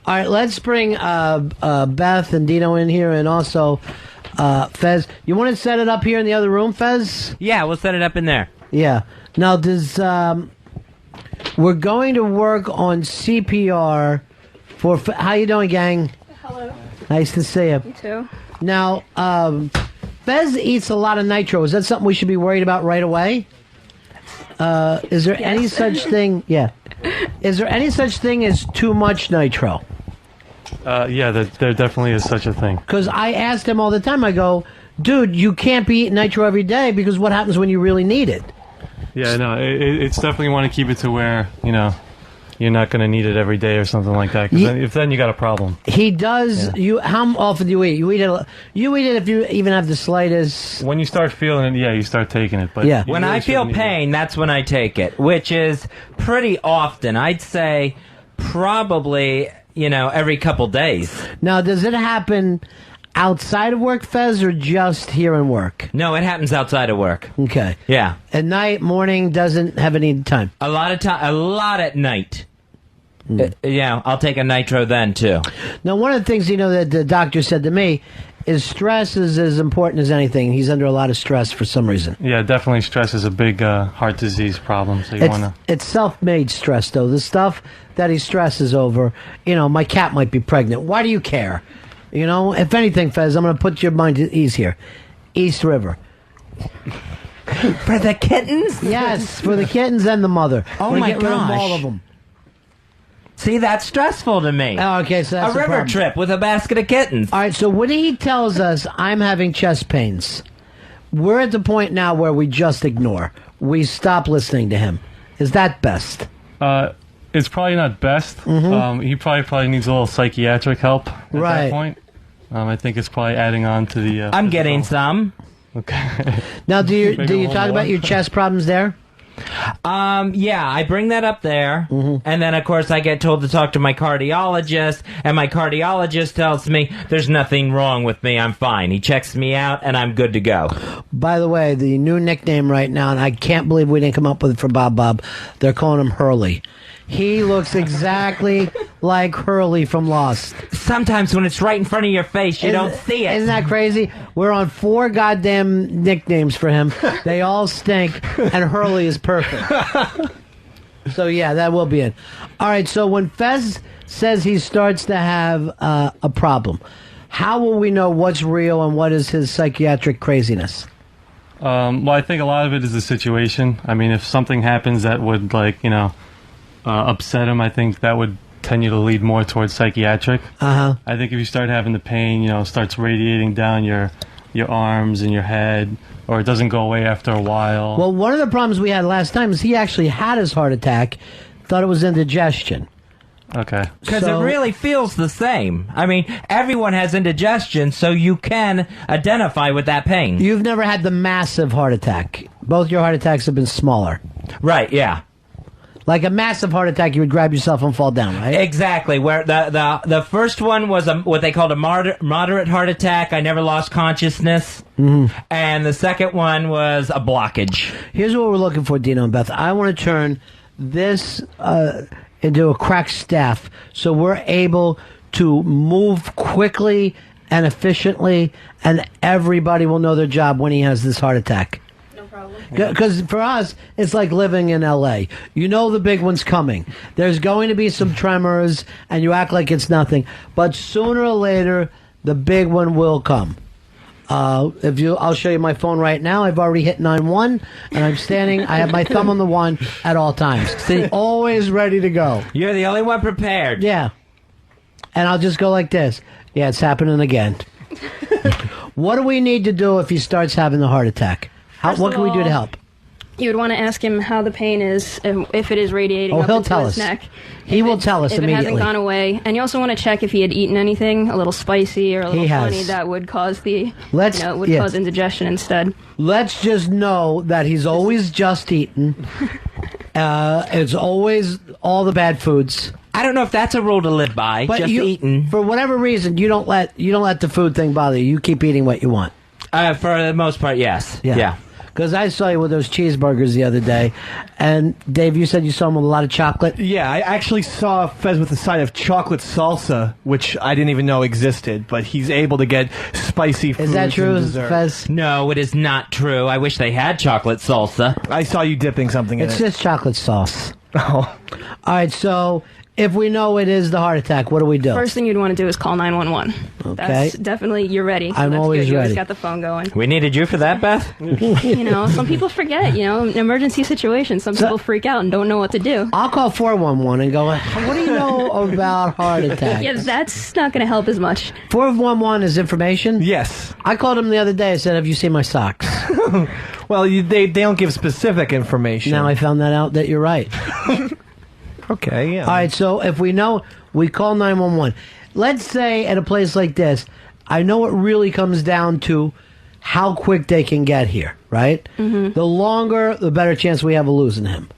All right, let's bring Beth and Dino in here, and also Fez. You want to set it up here in the other room, Fez? Yeah, we'll set it up in there. Yeah. Now, we're going to work on CPR for... How you doing, gang? Hello. Nice to see you. You too. Now, Fez eats a lot of nitro. Is that something we should be worried about right away? Is there any such thing? Yeah. Is there any such thing as too much nitro? Yeah, there definitely is such a thing. Because I asked him all the time, I go, dude, you can't be eating nitro every day because what happens when you really need it? Yeah, no, it's definitely want to keep it to where, you're not going to need it every day or something like that. Because then you got a problem. He does. Yeah. How often do you eat? You eat it if you even have the slightest. When you start feeling it, yeah, you start taking it. But yeah. When I feel pain, that's when I take it, which is pretty often. I'd say probably, every couple days. Now, does it happen outside of work, Fez, or just here in work? No, it happens outside of work. Okay. Yeah. At night, morning, doesn't have any time? A lot at night. Yeah, I'll take a nitro then, too. Now, one of the things, that the doctor said to me is stress is as important as anything. He's under a lot of stress for some reason. Yeah, definitely stress is a big heart disease problem. So it's self-made stress, though. The stuff that he stresses over, my cat might be pregnant. Why do you care? If anything, Fez, I'm going to put your mind at ease here. East River. For the kittens? Yes, for the kittens and the mother. Oh, my get rid of gosh. all of them. See, that's stressful to me. Oh, okay, so that's a river problem. trip with a basket of kittens. All right, so when he tells us I'm having chest pains, we're at the point now where we just ignore. We stop listening to him. Is that best? It's probably not best. Mm-hmm. He probably needs a little psychiatric help at right. that point. I think it's probably adding on to the... I'm getting some. Okay. Now, do you talk about your chest problems there? Yeah, I bring that up there, and then, of course, I get told to talk to my cardiologist, and my cardiologist tells me there's nothing wrong with me, I'm fine. He checks me out, and I'm good to go. By the way, the new nickname right now, and I can't believe we didn't come up with it for Bob, they're calling him Hurley. He looks exactly like Hurley from Lost. Sometimes when it's right in front of your face, you don't see it. Isn't that crazy? We're on 4 goddamn nicknames for him. They all stink, and Hurley is perfect. So, yeah, that will be it. All right, so when Fez says he starts to have a problem, how will we know what's real and what is his psychiatric craziness? Well, I think a lot of it is the situation. I mean, if something happens that would, upset him, I think that would tend you to lead more towards psychiatric. I think if you start having the pain, starts radiating down your arms and your head, or it doesn't go away after a while. Well, one of the problems we had last time is he actually had his heart attack, thought it was indigestion. Okay. Because it really feels the same. I mean, everyone has indigestion, so you can identify with that pain. You've never had the massive heart attack. Both your heart attacks have been smaller. Right, yeah. Like a massive heart attack, you would grab yourself and fall down, right? Exactly. Where the first one was what they called a moderate heart attack. I never lost consciousness. And the second one was a blockage. Here's what we're looking for, Dino and Beth. I want to turn this into a crack staff so we're able to move quickly and efficiently, and everybody will know their job when he has this heart attack. Because for us, it's like living in L.A. You know the big one's coming. There's going to be some tremors, and you act like it's nothing. But sooner or later, the big one will come. I'll show you my phone right now. I've already hit 9-1, and I'm standing. I have my thumb on the 1 at all times. See, always ready to go. You're the only one prepared. Yeah. And I'll just go like this. Yeah, it's happening again. What do we need to do if he starts having the heart attack? What can we do to help? You would want to ask him how the pain is, if it is radiating up into his neck. He will tell us immediately. If it hasn't gone away. And you also want to check if he had eaten anything a little spicy or a little funny that would cause cause indigestion instead. Let's just know that he's always just eaten. It's always all the bad foods. I don't know if that's a rule to live by, but just eating. For whatever reason, you don't let the food thing bother you. You keep eating what you want. For the most part, yes. Yeah. Because I saw you with those cheeseburgers the other day. And, Dave, you said you saw him with a lot of chocolate? Yeah, I actually saw Fez with a side of chocolate salsa, which I didn't even know existed, but he's able to get spicy foods. Is that true, Fez? No, it is not true. I wish they had chocolate salsa. I saw you dipping something in it. It's just chocolate sauce. Oh. All right, so if we know it is the heart attack, what do we do? First thing you'd want to do is call 911. Okay. That's definitely, you're ready. I'm that's always good. You ready. always got the phone going. We needed you for that, Beth? Some people forget, an emergency situation. Some people freak out and don't know what to do. I'll call 411 and go, what do you know about heart attacks? Yeah, that's not going to help as much. 411 is information? Yes. I called him the other day. I said, have you seen my socks? Well, they don't give specific information. Now I found that out that you're right. Okay, yeah. All right, so if we know, we call 911. Let's say at a place like this, I know it really comes down to how quick they can get here, right? Mm-hmm. The longer, the better chance we have of losing him.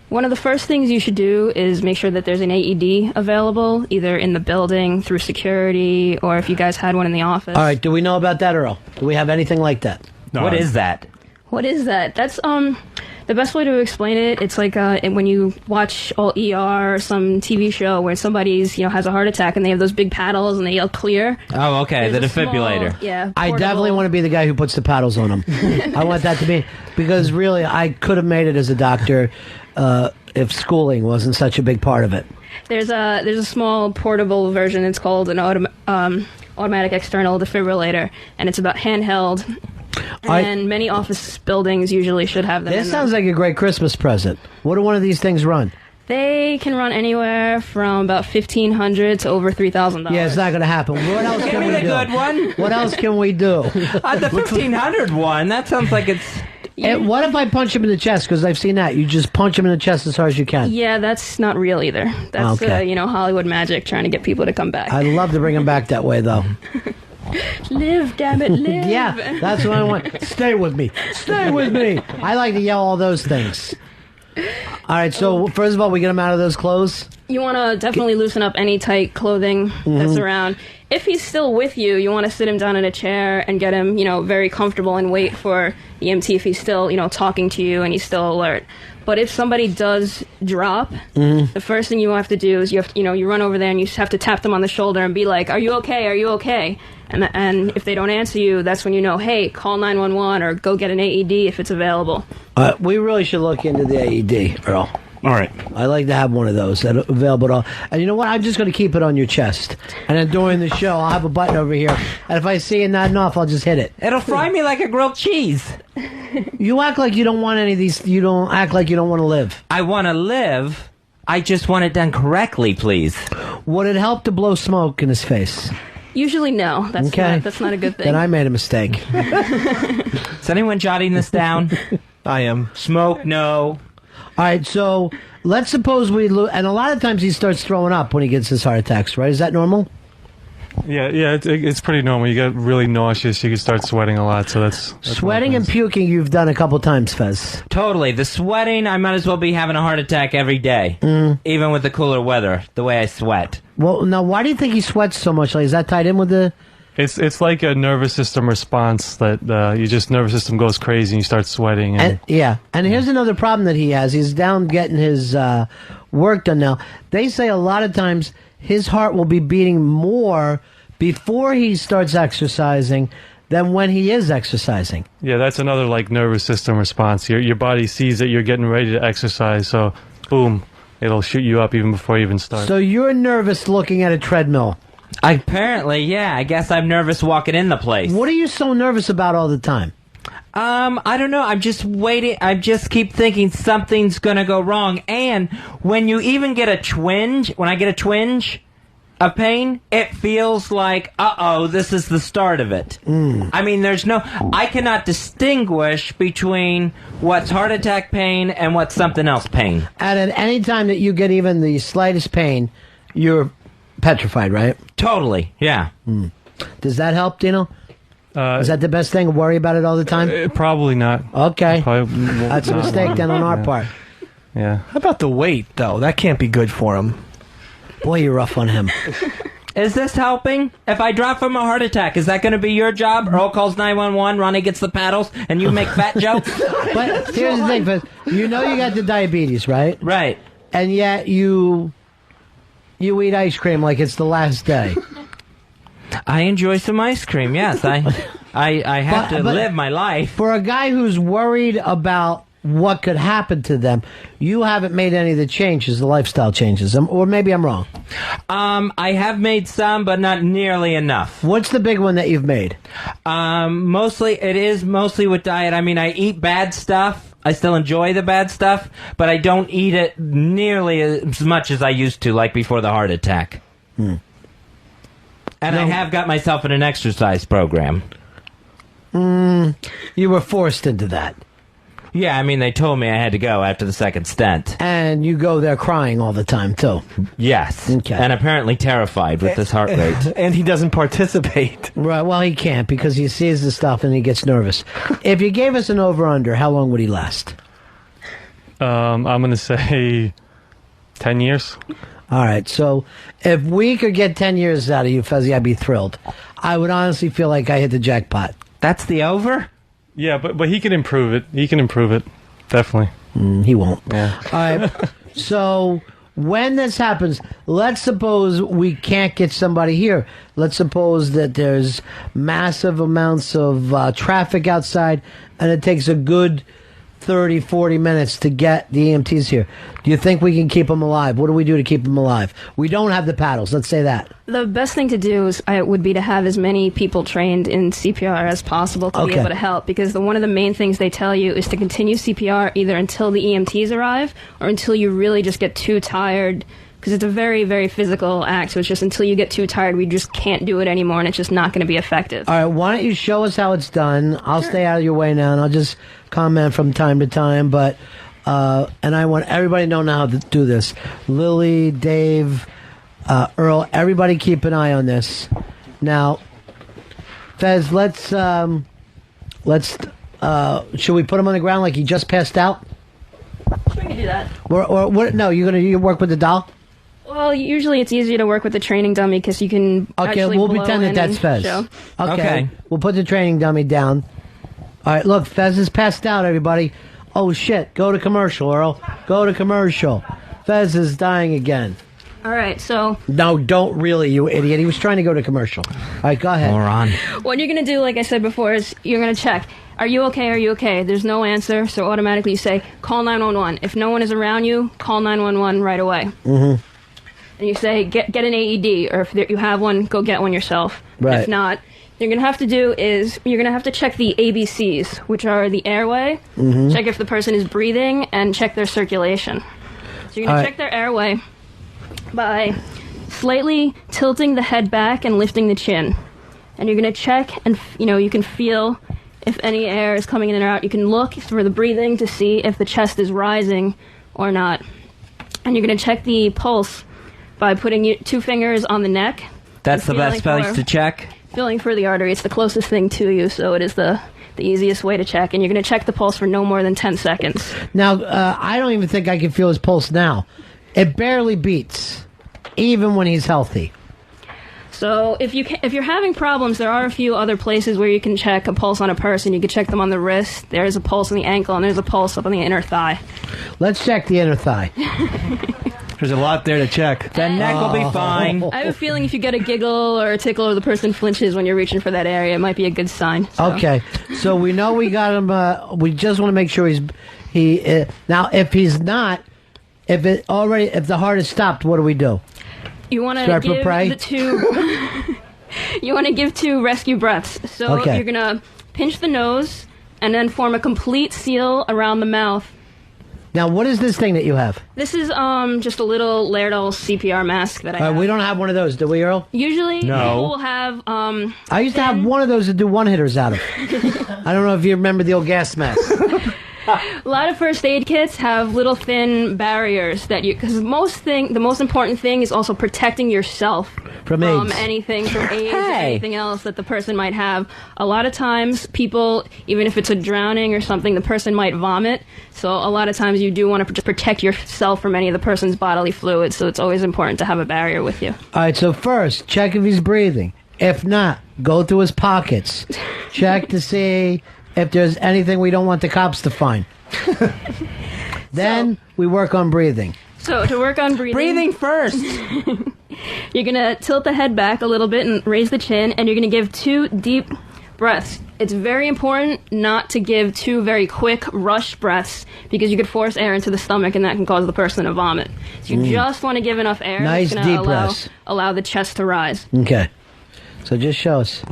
One of the first things you should do is make sure that there's an AED available, either in the building, through security, or if you guys had one in the office. All right, do we know about that, Earl? Do we have anything like that? No, what is that? What is that? That's, the best way to explain it, it's like when you watch all ER or some TV show where somebody's, has a heart attack and they have those big paddles and they yell clear. Oh, okay, There's the defibrillator. Portable. I definitely want to be the guy who puts the paddles on them. I want that to be, because really, I could have made it as a doctor if schooling wasn't such a big part of it. There's a small portable version. It's called an automatic external defibrillator, and it's about handheld. And many office buildings usually should have them. This sounds like a great Christmas present. What do one of these things run? They can run anywhere from about $1,500 to over $3,000. Yeah, it's not going to happen. What else can we do? Give me the good one. What else can we do? The 1,500 one. That sounds like it's... And what if I punch him in the chest? Because I've seen that. You just punch him in the chest as hard as you can. Yeah, that's not real either. That's, okay. Hollywood magic trying to get people to come back. I'd love to bring him back that way, though. Live, damn it, live. Yeah, that's what I want. Stay with me. Stay with me. I like to yell all those things. All right, so first of all, we get him out of those clothes? You want to definitely loosen up any tight clothing that's around. If he's still with you, you want to sit him down in a chair and get him, very comfortable and wait for the EMT if he's still, talking to you and he's still alert. But if somebody does drop, the first thing you have to do is you run over there and you have to tap them on the shoulder and be like, "Are you okay? Are you okay?" And if they don't answer you, that's when you know, hey, call 911 or go get an AED if it's available. We really should look into the AED, Earl. All right. I like to have one of those that are available at all. And you know what? I'm just going to keep it on your chest. And then during the show, I'll have a button over here. And if I see it nodding off, I'll just hit it. It'll fry me like a grilled cheese. You act like you don't want any of these. You don't act like you don't want to live. I want to live. I just want it done correctly, please. Would it help to blow smoke in his face? Usually no. That's not a good thing. Then I made a mistake. Is anyone jotting this down? I am. Smoke, no. All right, so let's suppose we lose. And a lot of times he starts throwing up when he gets his heart attacks, right? Is that normal? Yeah, it's pretty normal. You get really nauseous. You can start sweating a lot, so that's sweating and puking you've done a couple times, Fez. Totally. The sweating, I might as well be having a heart attack every day, even with the cooler weather, the way I sweat. Well, now, why do you think he sweats so much? Like, is that tied in with the... It's like a nervous system response that nervous system goes crazy and you start sweating. And here's another problem that he has. He's down getting his work done now. They say a lot of times his heart will be beating more before he starts exercising than when he is exercising. Yeah, that's another nervous system response. Your body sees that you're getting ready to exercise, so boom, it'll shoot you up even before you even start. So you're nervous looking at a treadmill. Apparently, yeah. I guess I'm nervous walking in the place. What are you so nervous about all the time? I don't know. I'm just waiting. I just keep thinking something's gonna go wrong. And when you even get a twinge, when I get a twinge of pain, it feels like, this is the start of it. I mean, I cannot distinguish between what's heart attack pain and what's something else pain. And at any time that you get even the slightest pain, you're petrified, right? Totally, yeah. Does that help, Dino? Is that the best thing? Worry about it all the time? Probably not. Okay. That's a mistake then on our part. Yeah. How about the weight, though? That can't be good for him. Boy, you're rough on him. Is this helping? If I drop from a heart attack, is that going to be your job? Earl calls 911, Ronnie gets the paddles, and you make fat jokes? But here's the thing, Fez. You know you got the diabetes, right? Right. And yet you eat ice cream like it's the last day. I enjoy some ice cream, yes. I have to live my life. For a guy who's worried about what could happen to them, you haven't made any of the changes, the lifestyle changes. Or maybe I'm wrong. I have made some, but not nearly enough. What's the big one that you've made? It is mostly with diet. I mean, I eat bad stuff. I still enjoy the bad stuff, but I don't eat it nearly as much as I used to, like before the heart attack. And I have got myself in an exercise program. You were forced into that. Yeah, I mean, they told me I had to go after the second stent. And you go there crying all the time, too. Yes. Okay. And apparently terrified with this heart rate. And he doesn't participate. Right, well, he can't because he sees the stuff and he gets nervous. If you gave us an over-under, how long would he last? I'm going to say 10 years. All right, so if we could get 10 years out of you, Fezzi, I'd be thrilled. I would honestly feel like I hit the jackpot. That's the over? Yeah, but he can improve it. He can improve it. Definitely. He won't. Yeah. All right, so when this happens, let's suppose we can't get somebody here. Let's suppose that there's massive amounts of traffic outside, and it takes a good 30, 40 minutes to get the EMTs here. Do you think we can keep them alive? What do we do to keep them alive? We don't have the paddles. Let's say that. The best thing to do would be to have as many people trained in CPR as possible to be able to help, because one of the main things they tell you is to continue CPR either until the EMTs arrive or until you really just get too tired, because it's a very, very physical act. So it's just until you get too tired, we just can't do it anymore, and it's just not going to be effective. All right, why don't you show us how it's done? I'll stay out of your way now, and I'll just comment from time to time. But and I want everybody to know now how to do this. Lily, Dave, Earl, everybody keep an eye on this. Now, Fez, let's should we put him on the ground like he just passed out? We can do that. Or what? No, you work with the doll? Well, usually it's easier to work with the training dummy because you can actually we'll blow pretend that in that's and Fez. show. Okay, we'll put the training dummy down. All right, look, Fez is passed out, everybody. Oh, shit. Go to commercial, Earl. Go to commercial. Fez is dying again. All right, so... No, don't really, you idiot. He was trying to go to commercial. All right, go ahead. Moron. What you're going to do, like I said before, is you're going to check. Are you okay? Are you okay? There's no answer, so automatically you say, call 911. If no one is around you, call 911 right away. And you say, get an AED, or if you have one, go get one yourself. Right. If not... You're going to have to do is you're going to have to check the ABCs, which are the airway, check if the person is breathing, and check their circulation. So you're going to check their airway by slightly tilting the head back and lifting the chin. And you're going to check, and you can feel if any air is coming in or out. You can look for the breathing to see if the chest is rising or not. And you're going to check the pulse by putting 2 fingers on the neck. That's the best place to check? Feeling for the artery. It's the closest thing to you, so it is the easiest way to check. And you're going to check the pulse for no more than 10 seconds. Now, I don't even think I can feel his pulse now. It barely beats, even when he's healthy. So if you're having problems, there are a few other places where you can check a pulse on a person. You can check them on the wrist. There's a pulse on the ankle, and there's a pulse up on the inner thigh. Let's check the inner thigh. There's a lot there to check. The neck will be fine. I have a feeling if you get a giggle or a tickle or the person flinches when you're reaching for that area, it might be a good sign. So. Okay, so we know we got him. We just want to make sure now. If he's not, if the heart is stopped, what do we do? You want to give the 2. You want to give 2 rescue breaths. So you're gonna pinch the nose and then form a complete seal around the mouth. Now, what is this thing that you have? This is just a little Laerdal CPR mask that I have. We don't have one of those, do we, Earl? Usually, No. people will have... I used to have one of those to do one-hitters out of. I don't know if you remember the old gas mask. A lot of first aid kits have little thin barriers that because the most important thing is also protecting yourself from AIDS. anything, from AIDS, or anything else that the person might have. A lot of times, people, even if it's a drowning or something, the person might vomit. So a lot of times, you do want to protect yourself from any of the person's bodily fluids. So it's always important to have a barrier with you. All right. So first, check if he's breathing. If not, go through his pockets. Check to see if there's anything we don't want the cops to find. Then we work on breathing. So to work on breathing... Breathing first! You're going to tilt the head back a little bit and raise the chin, and you're going to give 2 deep breaths. It's very important not to give 2 very quick, rushed breaths, because you could force air into the stomach, and that can cause the person to vomit. So you just want to give enough air. Nice that's deep gonna breaths. allow the chest to rise. Okay. So just show us.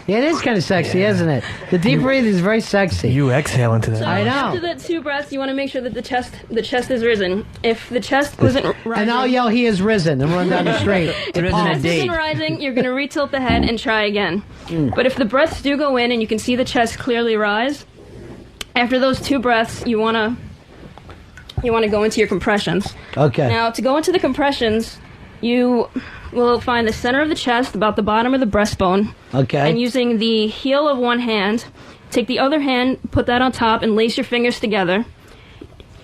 Yeah, it is kind of sexy, isn't it? The deep breathing is very sexy. You exhale into that. So I know. after the 2 breaths, you want to make sure that the chest is risen. If the chest wasn't rising... And I'll yell, "He is risen," and run down the street. If the Risen chest indeed. isn't rising, you're going to retilt the head and try again. But if the breaths do go in and you can see the chest clearly rise, after those 2 breaths, you want to go into your compressions. Okay. Now, to go into the compressions, you will find the center of the chest, about the bottom of the breastbone. Okay. And using the heel of one hand, take the other hand, put that on top, and lace your fingers together.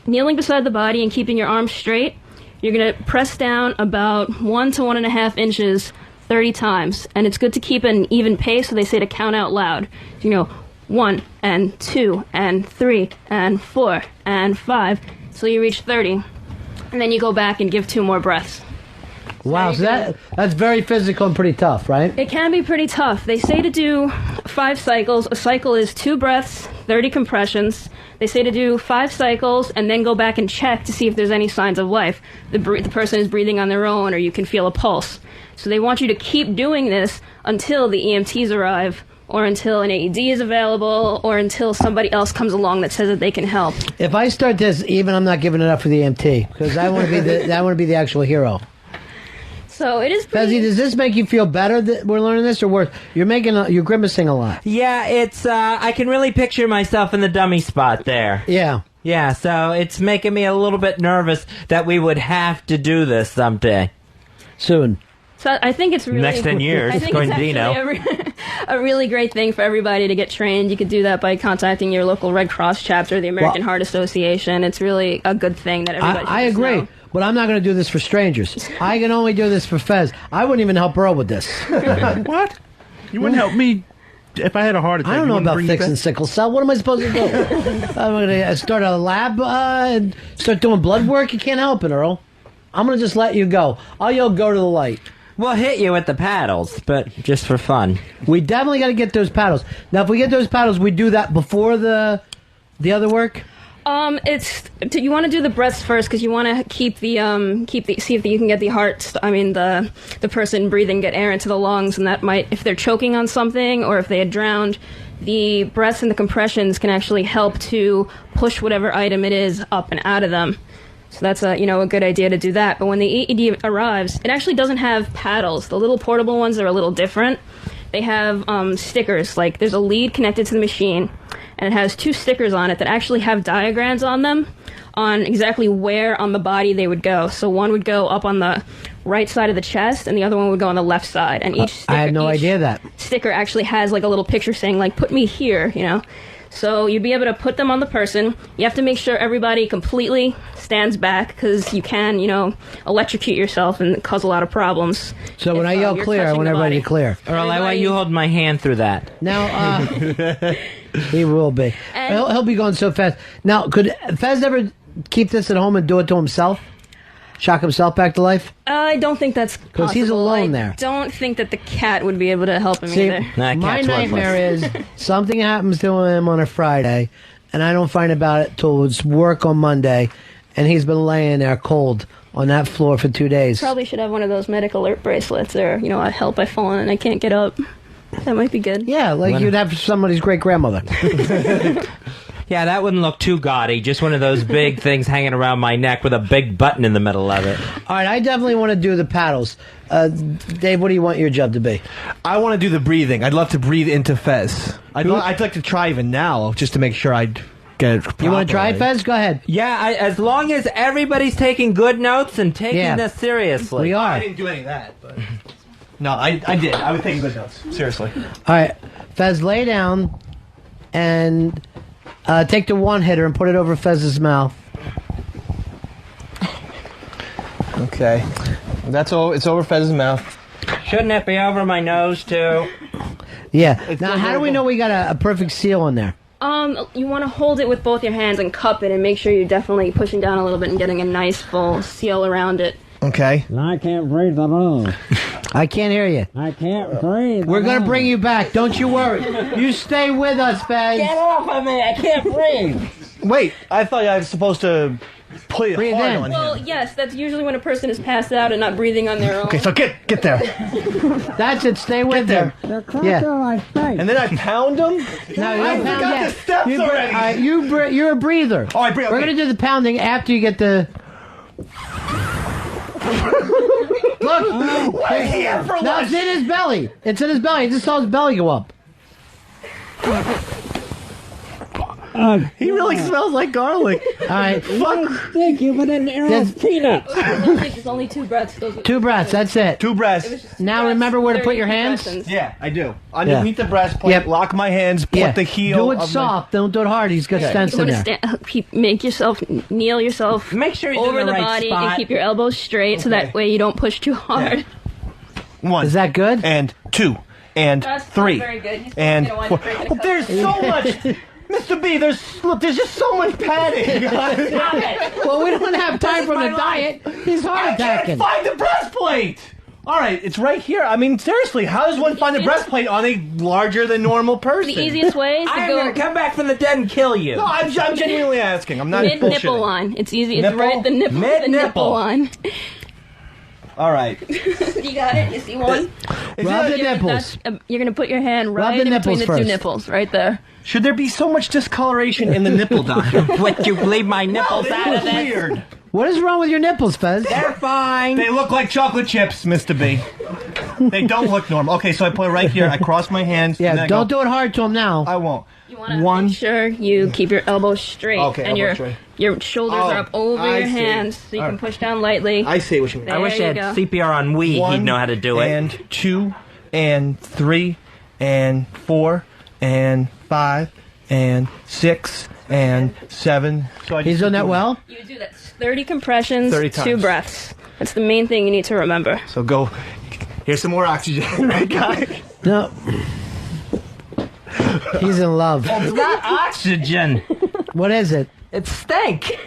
Kneeling beside the body and keeping your arms straight, you're going to press down about 1 to 1.5 inches 30 times. And it's good to keep an even pace, so they say to count out loud. You know, 1 and 2 and 3 and 4 and 5, so you reach 30. And then you go back and give 2 more breaths. Wow, so that's very physical and pretty tough, right? It can be pretty tough. They say to do 5 cycles. A cycle is 2 breaths, 30 compressions. They say to do 5 cycles and then go back and check to see if there's any signs of life. The person is breathing on their own, or you can feel a pulse. So they want you to keep doing this until the EMTs arrive, or until an AED is available, or until somebody else comes along that says that they can help. If I start this, even I'm not giving it up for the EMT, because I want to be the actual hero. So it is Fezzy, pretty... does this make you feel better that we're learning this, or worse? You're grimacing a lot. Yeah, it's, I can really picture myself in the dummy spot there. Yeah. Yeah, so it's making me a little bit nervous that we would have to do this someday. Soon. So I think it's really... Next 10 years, I think according it's to actually Dino. a really great thing for everybody to get trained. You could do that by contacting your local Red Cross chapter, the American Heart Association. It's really a good thing that everybody I should agree. know. But I'm not going to do this for strangers. I can only do this for Fez. I wouldn't even help Earl with this. What? You wouldn't help me if I had a heart attack? I don't You know wouldn't about bring me fixing back? sickle cell. What am I supposed to do? I'm going to start a lab and start doing blood work? You can't help it, Earl. I'm going to just let you go. I'll yell, "Go to the light." We'll hit you with the paddles, but just for fun. We definitely got to get those paddles. Now, if we get those paddles, we do that before the other work? You want to do the breaths first, because you want to see if you can get the person breathing, get air into the lungs, and that might, if they're choking on something or if they had drowned, the breaths and the compressions can actually help to push whatever item it is up and out of them. So that's a good idea to do that. But when the AED arrives, it actually doesn't have paddles. The little portable ones are a little different. They have stickers. Like, there's a lead connected to the machine, and it has 2 stickers on it that actually have diagrams on them on exactly where on the body they would go. So one would go up on the right side of the chest, and the other one would go on the left side. And each sticker, I had no idea that. sticker actually has like a little picture saying, like, "Put me here," So you'd be able to put them on the person. You have to make sure everybody completely stands back, because you can, electrocute yourself and cause a lot of problems. So when I yell you're clear, I touching want the everybody body. to clear. Earl, I want you hold my hand through that. Now, he will be. And- He'll be going so fast. Now, could Fez ever keep this at home and do it to himself? Shock himself back to life? I don't think that's possible. 'Cause he's alone there. I don't think that the cat would be able to help him See, either. Nah, my cat's nightmare worthless. is something happens to him on a Friday, and I don't find about it till it's work on Monday, and he's been laying there cold on that floor for 2 days. Probably should have one of those medic alert bracelets, or I help, I've fallen and I can't get up. That might be good. Yeah, like you'd have somebody's great grandmother. Yeah, that wouldn't look too gaudy. Just one of those big things hanging around my neck with a big button in the middle of it. All right, I definitely want to do the paddles. Dave, what do you want your job to be? I want to do the breathing. I'd love to breathe into Fez. I'd like to try even now, just to make sure I'd get it properly. You want to try it, Fez? Go ahead. Yeah, as long as everybody's taking good notes and taking this seriously. We are. I didn't do any of that, but... No, I did. I was taking good notes. Seriously. All right, Fez, lay down and take the one hitter and put it over Fez's mouth. Okay. That's all. It's over Fez's mouth. Shouldn't it be over my nose, too? Yeah. Now, how do we know we got a perfect seal on there? You want to hold it with both your hands and cup it and make sure you're definitely pushing down a little bit and getting a nice full seal around it. Okay. I can't breathe at all. I can't hear you. I can't breathe. We're going to bring you back. Don't you worry. You stay with us, Fez. Get off of me! I can't breathe. Wait, I thought I was supposed to put it Breathe hard in. on Well, him. yes, that's usually when a person is passed out and not breathing on their own. Okay, so get there. That's it. Stay with there. them. They're cracked Yeah. on my face. And then I pound him? No, you I don't pound forgot yet. the steps already. You're a breather. Oh, I breathe. We're Okay. going to do the pounding after you get the... Look. What did he have for No, lunch? it's in his belly. It's in his belly. You just saw his belly go up. He really smells like garlic. All right. Thank you, but then There's peanuts. There's only 2 breaths. Those are 2 breaths. That's it. 2 breasts. Now remember where to put your hands? Yeah, I do. Underneath the breastplate, Yep. lock my hands, put the heel. Do it of soft. Don't do it hard. He's got stents You in want there. to make yourself, kneel yourself Make sure he's over in the right body spot. and keep your elbows straight so that way you don't push too hard. 1. Is that good? And 2. And That's not 3. very good. He's And gonna wind 4. up breaking a Well, couple. there's so much. Mr. B, there's just so much padding. Well, we don't have time for the diet. He's heart I can't attacking. find the breastplate. All right, it's right here. I mean, seriously, how does one find a breastplate on a larger than normal person? The easiest way is to I am going to go come back from the dead and kill you. No, I'm genuinely asking. I'm not mid nipple bullshitting. line. It's easy. It's Nipple? right the nipple. The Mid-nipple. nipple line. All right. You got it. You see one? Rub the You're- nipples. You're gonna put your hand right the in between nipples the first. 2 nipples, right there. Should there be so much discoloration in the nipple, doctor? Would you leave my nipples They out look of this? weird. What is wrong with your nipples, Fez? They're fine. They look like chocolate chips, Mr. B. They don't look normal. Okay, so I put it right here. I cross my hands. and then Yeah, I don't go, do it hard to him now. I won't. You want to One. make sure you keep your elbows straight Okay, and elbows straight. your shoulders Oh, are up over I your see. hands so you All can right. push down lightly. I see what you mean. There I wish you I had go. CPR on Wii. He'd know how to do it. And 2, and 3, and 4, and 5, and 6, and 7. So I He's just doing keep that well? You do that 30 compressions, 30 2 times. breaths. That's the main thing you need to remember. So go. Here's some more oxygen, right, guy? No. He's in love. It's not oxygen. What is it? It's stank.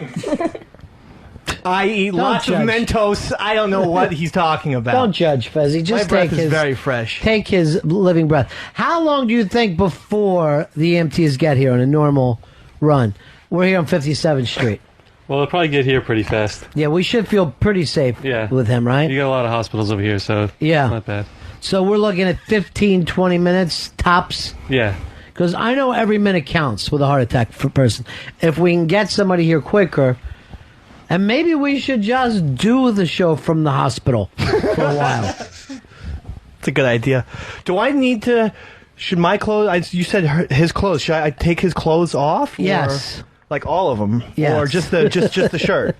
I eat lots judge. of Mentos. I don't know what he's talking about. Don't judge, Fezzy. My Just breath take is his very fresh. take his living breath. How long do you think before the EMTs get here on a normal run? We're here on 57th Street. Well, they'll probably get here pretty fast. Yeah, we should feel pretty safe Yeah. with him, right? You got a lot of hospitals over here, so Yeah. it's not bad. So we're looking at 15, 20 minutes tops. Yeah. Because I know every minute counts with a heart attack for person. If we can get somebody here quicker, and maybe we should just do the show from the hospital for a while. It's a good idea. Do I need to? Should my clothes? You said his clothes. Should I take his clothes off? Or, Yes. like all of them. Yes. Or just the shirt.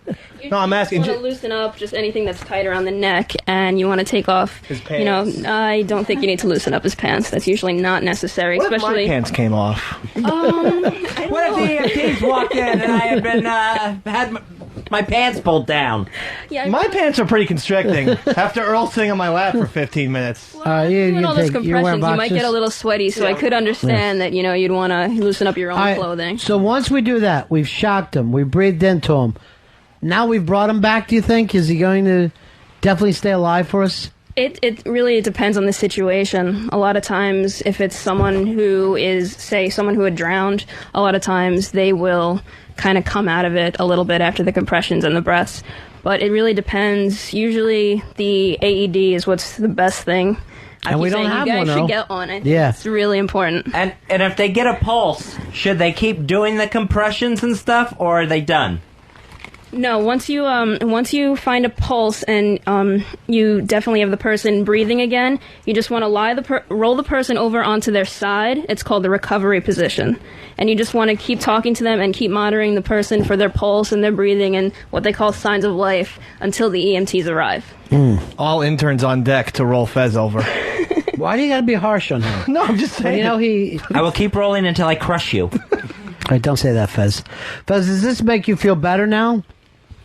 No, I'm asking. You want to loosen up just anything that's tight around the neck, and you want to take off. His You know, pants. I don't think you need to loosen up his pants. That's usually not necessary, What if especially. my pants came off? What if the EMTs walked in and I had been had my pants pulled down? Yeah, My pants are pretty constricting. After Earl sitting on my lap for 15 minutes. You doing all those you're wearing compressions, you might get boxers? a little sweaty. So I could understand that you'd want to loosen up your own All right, clothing. So once we do that, we've shocked him, we breathed into him. Now we've brought him back, do you think? Is he going to definitely stay alive for us? It really depends on the situation. A lot of times, if it's someone who is, say, someone who had drowned, a lot of times they will kind of come out of it a little bit after the compressions and the breaths. But it really depends. Usually, the AED is what's the best thing. And we don't have you guys one, should though. get one. I think Yeah. it's really important. And if they get a pulse, should they keep doing the compressions and stuff, or are they done? No, once you find a pulse and you definitely have the person breathing again, you just want to roll the person over onto their side. It's called the recovery position. And you just want to keep talking to them and keep monitoring the person for their pulse and their breathing and what they call signs of life until the EMTs arrive. All interns on deck to roll Fez over. Why do you got to be harsh on him? No, I'm just saying. You know, he... I will keep rolling until I crush you. All right, don't say that, Fez. Fez, does this make you feel better now?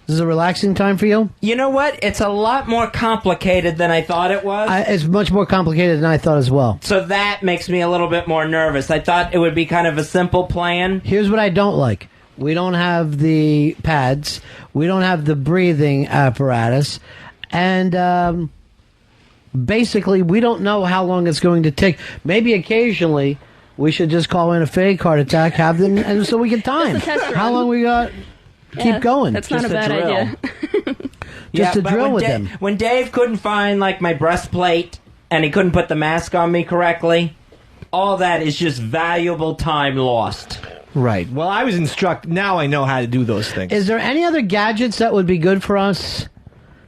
This is a relaxing time for you? You know what? It's a lot more complicated than I thought it was. It's much more complicated than I thought as well. So that makes me a little bit more nervous. I thought it would be kind of a simple plan. Here's what I don't like. We don't have the pads. We don't have the breathing apparatus. And basically, we don't know how long it's going to take. Maybe occasionally, we should just call in a fake heart attack, have them, and so we can time. Just a test run. How long we got? Keep going. That's not Just a a bad drill. idea. Just to but drill when with them. When Dave couldn't find, like, my breastplate and he couldn't put the mask on me correctly, all that is just valuable time lost. Right. Well, I was instructed. Now I know how to do those things. Is there any other gadgets that would be good for us?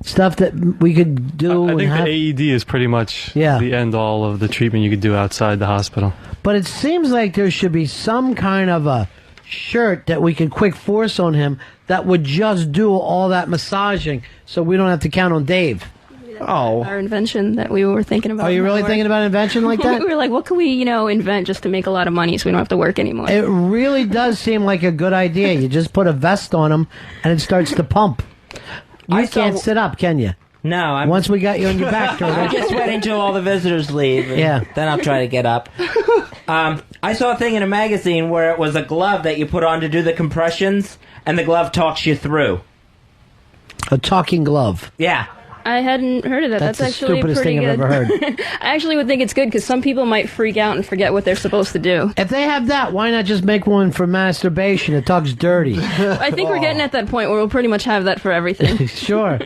Stuff that we could do? I and think have? the AED is pretty much Yeah. the end all of the treatment you could do outside the hospital. But it seems like there should be some kind of a shirt that we could quick force on him that would just do all that massaging so we don't have to count on Dave. Oh. Our invention that we were thinking about. Are you really thinking about an invention like that? We were like, what can we, invent just to make a lot of money so we don't have to work anymore? It really does seem like a good idea. You just put a vest on him and it starts to pump. You I saw- can't sit up, can you? No, I'm Once we got you on your back, I Turtle. just wait until all the visitors leave. And Yeah. Then I'll try to get up. I saw a thing in a magazine where it was a glove that you put on to do the compressions, and the glove talks you through. A talking glove. Yeah. I hadn't heard of that. That's the actually stupidest pretty thing I've good. ever heard. I actually would think it's good because some people might freak out and forget what they're supposed to do. If they have that, why not just make one for masturbation? It talks dirty. I think we're getting at that point where we'll pretty much have that for everything. Sure.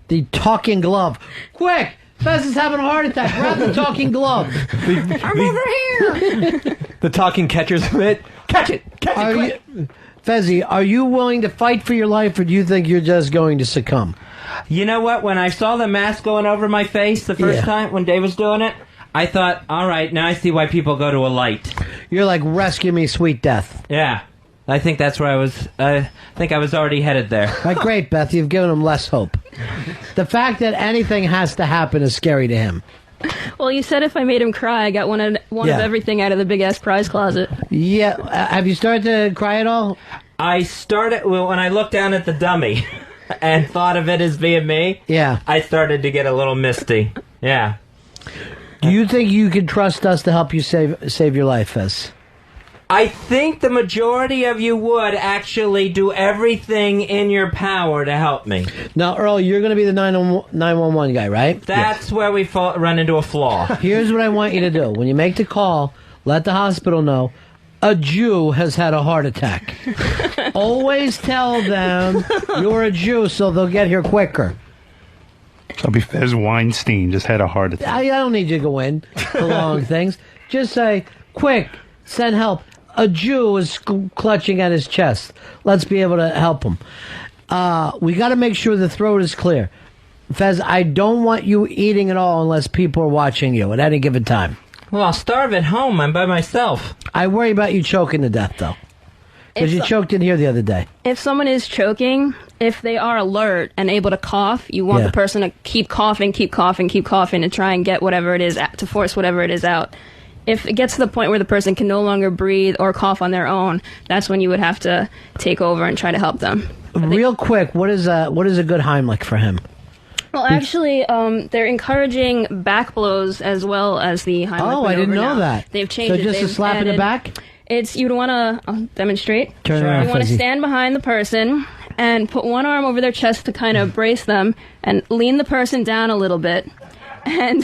The talking glove. Quick! Fez is having a heart attack. Grab the talking glove. I'm over here! The talking catcher's mitt. Catch it! Catch it! Are Quick. you, Fezzy, are you willing to fight for your life, or do you think you're just going to succumb? You know what? When I saw the mask going over my face the first Yeah. time, when Dave was doing it, I thought, all right, now I see why people go to a light. You're like, rescue me, sweet death. Yeah. I think that's where I was. I think I was already headed there. Like, great, Beth. You've given him less hope. The fact that anything has to happen is scary to him. Well, you said if I made him cry, I got one of Yeah. everything out of the big-ass prize closet. Yeah. Have you started to cry at all? I started when I looked down at the dummy and thought of it as being me. Yeah. I started to get a little misty. Yeah. Do you think you can trust us to help you save your life, Fez? I think the majority of you would actually do everything in your power to help me. Now, Earl, you're going to be the 911 guy, right? That's where we run into a flaw. Here's what I want you to do. When you make the call, let the hospital know a Jew has had a heart attack. Always tell them you're a Jew so they'll get here quicker. I'll be Fez Weinstein just had a heart attack. I don't need you to go in for long things. Just say, quick, send help. A Jew is clutching at his chest. Let's be able to help him. We got to make sure the throat is clear. Fez, I don't want you eating at all unless people are watching you at any given time. Well, I'll starve at home. I'm by myself. I worry about you choking to death, though. Because you choked in here the other day. If someone is choking, if they are alert and able to cough, you want the person to keep coughing, and try and get whatever it is, to force whatever it is out. If it gets to the point where the person can no longer breathe or cough on their own, that's when you would have to take over and try to help them. Real quick, what is a good Heimlich for him? Well, actually, they're encouraging back blows as well as the Heimlich Oh, I didn't know that. They've changed So it. just a They've slap in the added- back? It's, you'd want to, I'll demonstrate. Turn around, You want to Fuzzy. stand behind the person and put one arm over their chest to kind of brace them and lean the person down a little bit. And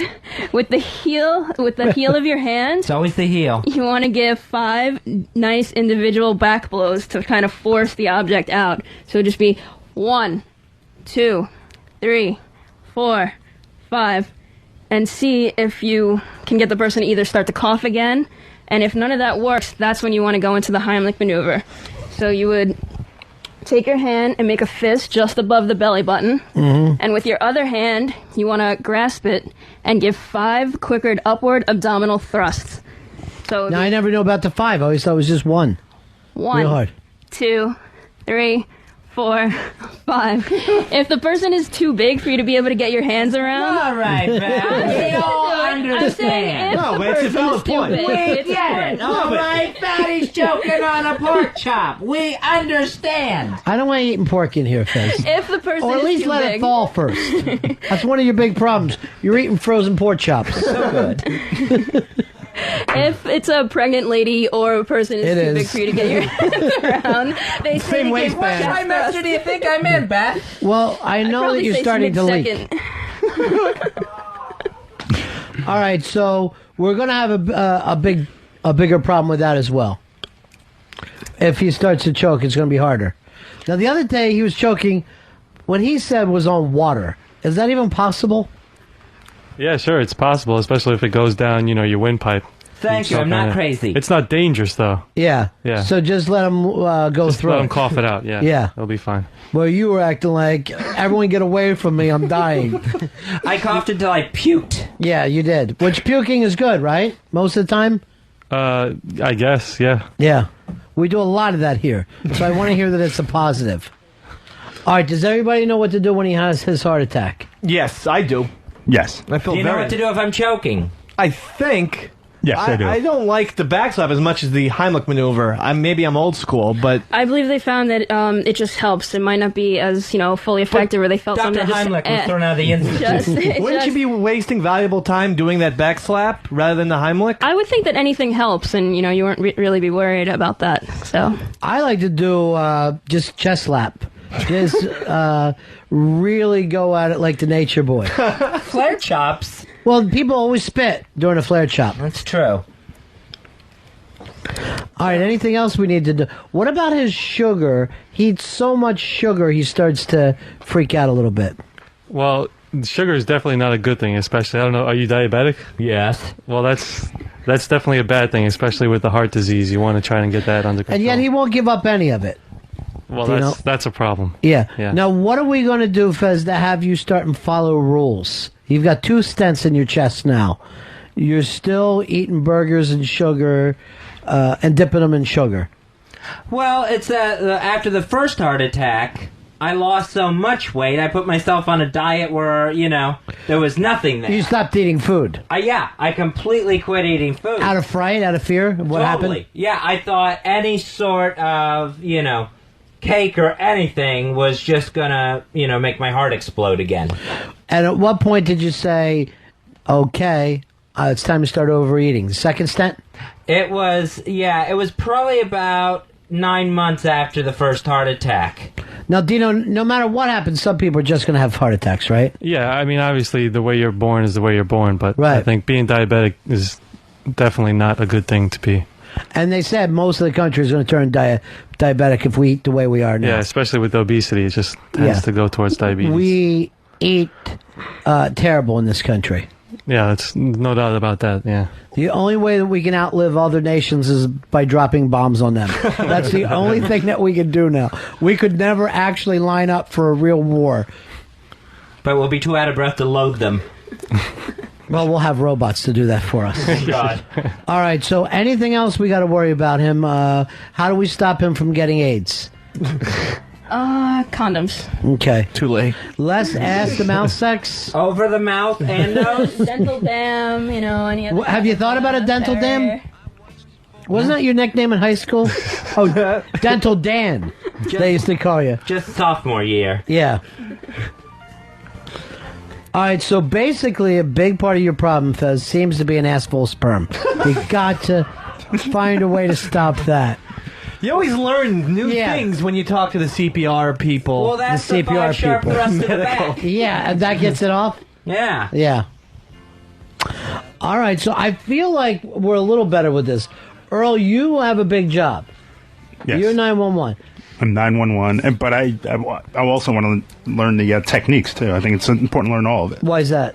with the heel of your hand, It's always the heel. you want to give 5 nice individual back blows to kind of force the object out. So it'd just be 1, 2, 3, 4, 5, and see if you can get the person to either start to cough again, and if none of that works, that's when you want to go into the Heimlich maneuver. So you would take your hand and make a fist just above the belly button, and with your other hand, you want to grasp it and give 5 quicker upward abdominal thrusts. So Now, I never knew about the 5. I always thought it was just 1. 1, Real hard. 2, 3, 4, 5. If the person is too big for you to be able to get your hands around, All right, Val. We all I'm saying understand. if No, the but it's a person valid is too point. big, We it's get different. it. All right, Fatty's choking on a pork chop. We understand. I don't want you eating pork in here, Fez. If the person Or at is least too let big, it fall first. That's one of your big problems. You're eating frozen pork chops. So good. if it's a pregnant lady or a person is It too is. big for you to get your hands around, they say Same to give waistband. chest What trimester thrust. do you think I'm in, Beth? Well, I know that Probably you're say starting to leak. mid-second. All right, so we're going to have a bigger problem with that as well. If he starts to choke, it's going to be harder. Now, the other day he was choking. What he said was on water. Is that even possible? Yeah, sure, it's possible, especially if it goes down, your windpipe. Thank you. I'm not crazy. It's not dangerous, though. Yeah. Yeah. So just let him go Just through let it. them cough it out. Yeah. Yeah. It'll be fine. Well, you were acting like, everyone get away from me, I'm dying. I coughed until I puked. Yeah, you did. Which puking is good, right? Most of the time? I guess, yeah. Yeah. We do a lot of that here. So I want to hear that it's a positive. All right, does everybody know what to do when he has his heart attack? Yes, I do. Yes. I feel Do you know very. what to do if I'm choking? I think. Yes, I do. I don't like the back slap as much as the Heimlich maneuver. Maybe I'm old school, but I believe they found that it just helps. It might not be as fully effective, or they felt Dr. something just, Heimlich was thrown out of the institute. wouldn't you be wasting valuable time doing that back slap rather than the Heimlich? I would think that anything helps, and you wouldn't really be worried about that. So I like to do just chest slap. Just really go at it like the nature boy. Flare chops. Well, people always spit during a flare chop. That's true. All right, anything else we need to do? What about his sugar? He eats so much sugar, he starts to freak out a little bit. Well, sugar is definitely not a good thing, especially, I don't know, are you diabetic? Yes. Well, that's definitely a bad thing, especially with the heart disease. You want to try and get that under control. And yet he won't give up any of it. Well, you know- that's a problem. Yeah. Yeah. Now, what are we going to do, Fez, to have you start and follow rules? You've got 2 stents in your chest now. You're still eating burgers and sugar and dipping them in sugar. Well, it's after the first heart attack, I lost so much weight, I put myself on a diet where, there was nothing there. You stopped eating food. I completely quit eating food. Out of fright, out of fear? What Totally. happened? Yeah, I thought any sort of, cake or anything was just gonna, make my heart explode again. And at what point did you say, okay, it's time to start overeating? The second stent? It was probably about 9 months after the first heart attack. Now, Dino, no matter what happens, some people are just going to have heart attacks, right? Yeah, I mean, obviously, the way you're born is the way you're born, but Right. I think being diabetic is definitely not a good thing to be. And they said most of the country is going to turn diabetic if we eat the way we are now. Yeah, especially with obesity, it just tends Yeah. to go towards diabetes. We eat terrible in this country. Yeah, that's no doubt about that, yeah. The only way that we can outlive other nations is by dropping bombs on them. That's the only thing that we can do now. We could never actually line up for a real war. But we'll be too out of breath to load them. Well, we'll have robots to do that for us. God. All right, so anything else we got to worry about him? How do we stop him from getting AIDS? condoms. Okay. Too late. Less ass-to-mouth sex? Over the mouth and nose. Dental dam, any other. Have you thought about a dental dam? Wasn't that your nickname in high school? Oh, Dental Dan, they used to call you. Just sophomore year. Yeah. All right, so basically a big part of your problem, Fez, seems to be an ass full of sperm. You got to find a way to stop that. You always learn new Yeah. things when you talk to the CPR people. Well, that's The the, CPR 5 sharp people. thrust to the back. Yeah, and that gets it off? Yeah. Yeah. All right, so I feel like we're a little better with this. Earl, you have a big job. Yes. You're 911. I'm 911, but I also want to learn the techniques too. I think it's important to learn all of it. Why is that?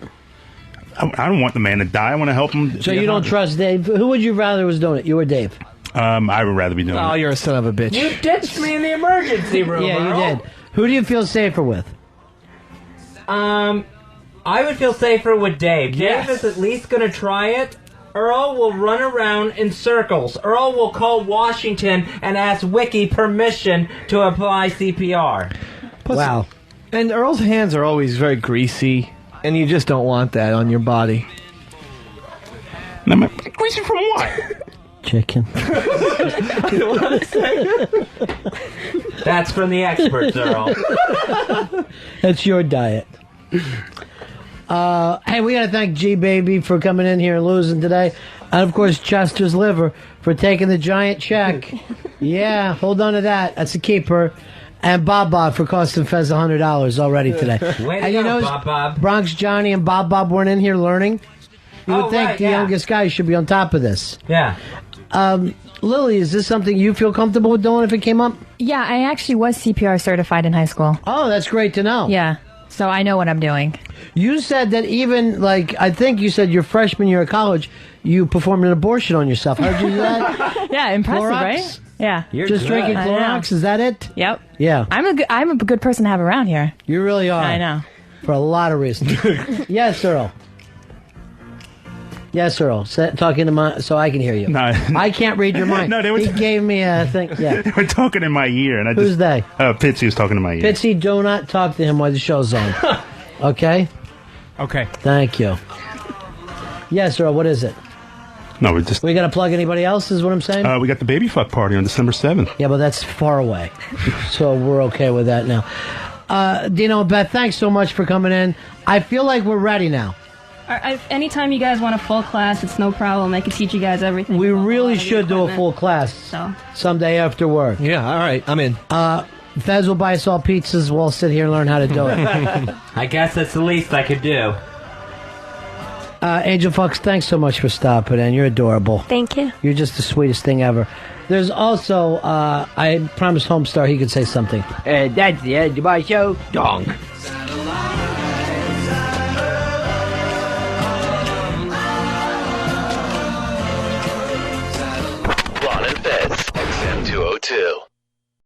I don't want the man to die. I want to help him. So you don't trust Dave? Who would you rather was doing it? You or Dave? I would rather be doing Oh, it. you're a son of a bitch. You ditched me in the emergency room, Yeah, Earl. you did. Who do you feel safer with? I would feel safer with Dave. Yes. Dave is at least going to try it. Earl will run around in circles. Earl will call Washington and ask Wiki permission to apply CPR. Wow. And Earl's hands are always very greasy, and you just don't want that on your body. And I'm like, greasy from what? Chicken. That's from the experts, Earl. That's your diet. Hey, we got to thank G Baby for coming in here and losing today. And of course, Chester's Liver for taking the giant check. Yeah, hold on to that. That's a keeper. And Bob for costing Fez $100 already today. Way to And go, Bob. Bronx Johnny and Bob weren't in here learning. You would think right, the yeah. youngest guy should be on top of this. Yeah. Lily, is this something you feel comfortable with doing if it came up? Yeah, I actually was CPR certified in high school. Oh, that's great to know. Yeah, so I know what I'm doing. You said that even, I think you said your freshman year of college, you performed an abortion on yourself. How'd you do that? Yeah, impressive, Clorox? right? Yeah. You're Just good. drinking I know. Clorox? Is that it? Yep. Yeah. I'm a good person to have around here. You really are. I know. For a lot of reasons. Yes, Earl. Yes, Earl. Talking to my, so I can hear you. No. I can't read your mind. No, they were he gave me a thing. Yeah. They were talking in my ear, and I Who's just. they? Pitsy was talking in my ear. Pitsy, do not talk to him while the show's on. Okay? Okay. Thank you. Yes, Earl, what is it? No, we just. We got to plug anybody else, is what I'm saying? We got the baby fuck party on December 7th. Yeah, but that's far away. So we're okay with that now. Dino and Beth, thanks so much for coming in. I feel like we're ready now. Anytime you guys want a full class, it's no problem. I can teach you guys everything. We about a really lot of the should do a equipment. full class So. someday after work. Yeah, all right. I'm in. Fez will buy us all pizzas. We'll sit here and learn how to do it. I guess that's the least I could do. Angel Fox, thanks so much for stopping in. You're adorable. Thank you. You're just the sweetest thing ever. There's also, I promised Homestar he could say something. That's the end of my show. Donk.